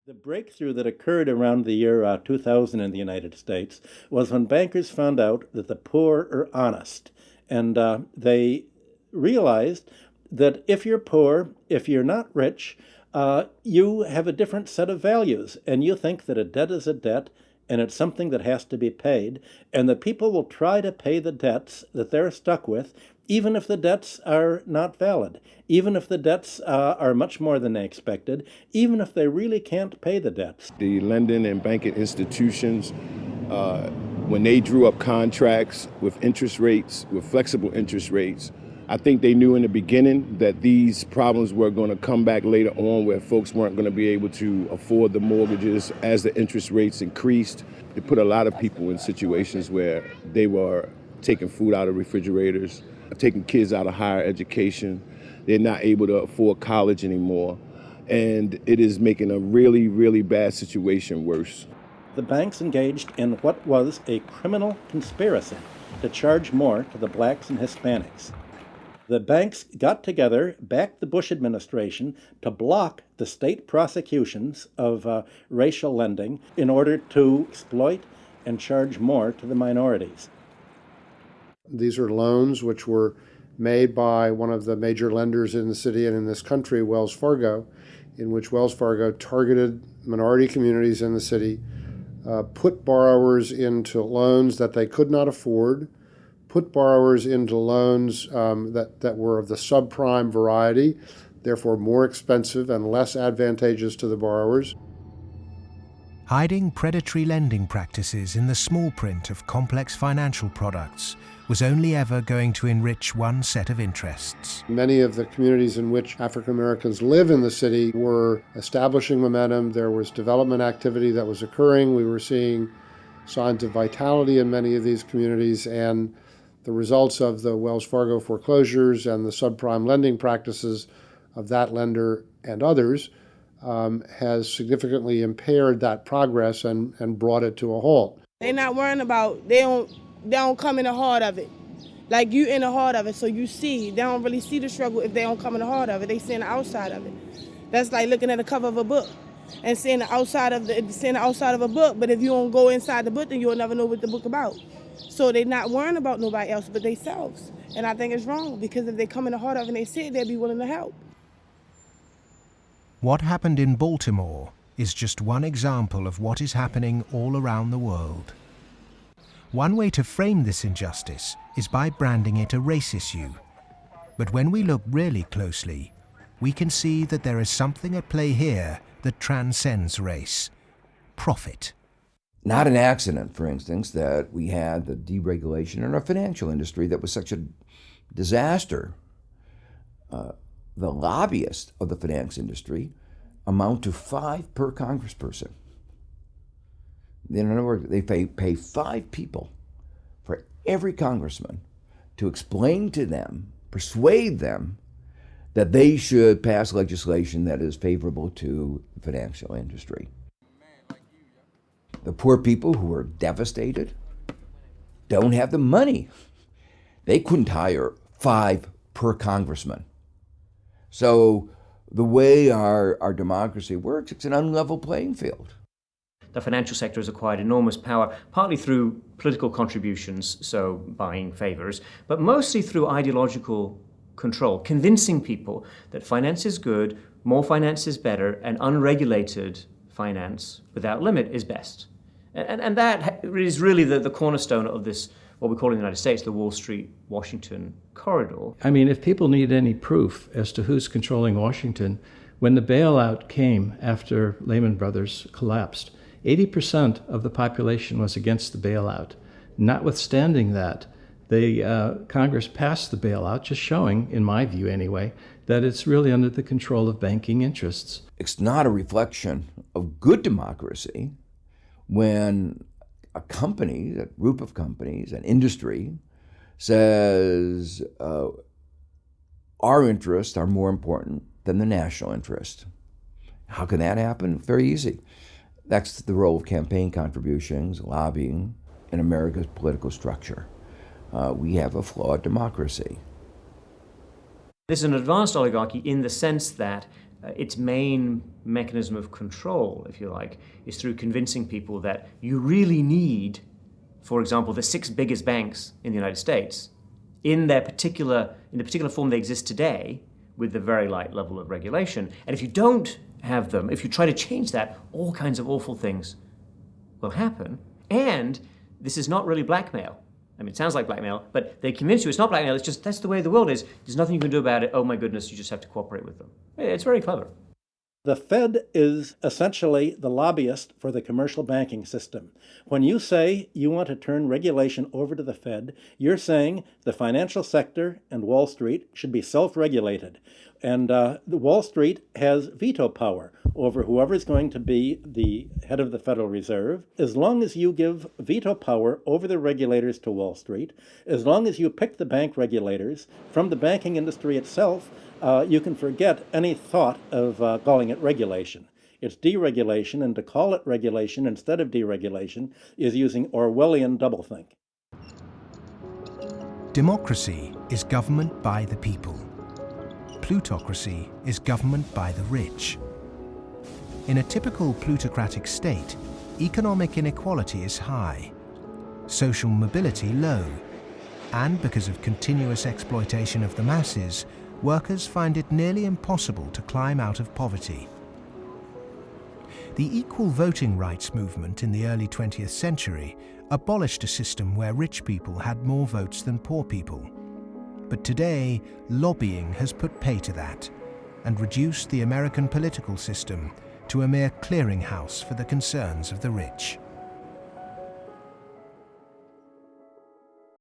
The breakthrough that occurred around the year 2000 in the United States was when bankers found out that the poor are honest. And they realized that if you're poor, if you're not rich, you have a different set of values. And you think that a debt is a debt and it's something that has to be paid. And that people will try to pay the debts that they're stuck with, even if the debts are not valid, even if the debts are much more than they expected, even if they really can't pay the debts. The lending and banking institutions, when they drew up contracts with interest rates, with flexible interest rates, I think they knew in the beginning that these problems were going to come back later on, where folks weren't going to be able to afford the mortgages as the interest rates increased. It put a lot of people in situations where they were taking food out of refrigerators, taking kids out of higher education. They're not able to afford college anymore. And it is making a really, really bad situation worse. The banks engaged in what was a criminal conspiracy to charge more to the blacks and Hispanics. The banks got together, backed the Bush administration to block the state prosecutions of racial lending in order to exploit and charge more to the minorities. These are loans which were made by one of the major lenders in the city and in this country, Wells Fargo, in which Wells Fargo targeted minority communities in the city, put borrowers into loans that they could not afford, put borrowers into loans that were of the subprime variety, therefore more expensive and less advantageous to the borrowers. Hiding predatory lending practices in the small print of complex financial products was only ever going to enrich one set of interests. Many of the communities in which African Americans live in the city were establishing momentum. There was development activity that was occurring. We were seeing signs of vitality in many of these communities, and the results of the Wells Fargo foreclosures and the subprime lending practices of that lender and others has significantly impaired that progress and brought it to a halt. They're not worrying about, they don't come in the heart of it. Like, you in the heart of it, so you see. They don't really see the struggle if they don't come in the heart of it. They see the outside of it. That's like looking at the cover of a book and seeing the outside of a book, but if you don't go inside the book, then you'll never know what the book about. So they're not worrying about nobody else but themselves. And I think it's wrong, because if they come in the heart of it and they see it, they'll be willing to help. What happened in Baltimore is just one example of what is happening all around the world. One way to frame this injustice is by branding it a race issue. But when we look really closely, we can see that there is something at play here that transcends race: profit. Not an accident, for instance, that we had the deregulation in our financial industry that was such a disaster. The lobbyists of the finance industry amount to 5 per congressperson. In other words, they pay 5 people for every congressman to explain to them, persuade them, that they should pass legislation that is favorable to the financial industry. The poor people who are devastated don't have the money. They couldn't hire 5 per congressman. So the way our democracy works, it's an unlevel playing field. The financial sector has acquired enormous power, partly through political contributions, so buying favors, but mostly through ideological control, convincing people that finance is good, more finance is better, and unregulated finance without limit is best. And that is really the cornerstone of this, what we call in the United States, the Wall Street-Washington corridor. I mean, if people need any proof as to who's controlling Washington, when the bailout came after Lehman Brothers collapsed, 80% of the population was against the bailout. Notwithstanding that, Congress passed the bailout, just showing, in my view anyway, that it's really under the control of banking interests. It's not a reflection of good democracy when a company, a group of companies, an industry, says our interests are more important than the national interest. How can that happen? Very easy. That's the role of campaign contributions, lobbying, in America's political structure. We have a flawed democracy. This is an advanced oligarchy in the sense that its main mechanism of control, if you like, is through convincing people that you really need, for example, the 6 biggest banks in the United States in the particular form they exist today, with the very light level of regulation. And if you don't have them, if you try to change that, all kinds of awful things will happen. And this is not really blackmail. I mean, it sounds like blackmail, but they convince you it's not blackmail. It's just, that's the way the world is. There's nothing you can do about it. Oh my goodness, you just have to cooperate with them. It's very clever. The Fed is essentially the lobbyist for the commercial banking system. When you say you want to turn regulation over to the Fed, you're saying the financial sector and Wall Street should be self-regulated. And the Wall Street has veto power over whoever's going to be the head of the Federal Reserve. As long as you give veto power over the regulators to Wall Street, as long as you pick the bank regulators from the banking industry itself, you can forget any thought of calling it regulation. It's deregulation, and to call it regulation instead of deregulation is using Orwellian doublethink. Democracy is government by the people. Plutocracy is government by the rich. In a typical plutocratic state, economic inequality is high, social mobility low, and because of continuous exploitation of the masses, workers find it nearly impossible to climb out of poverty. The equal voting rights movement in the early 20th century abolished a system where rich people had more votes than poor people. But today, lobbying has put pay to that and reduced the American political system to a mere clearinghouse for the concerns of the rich.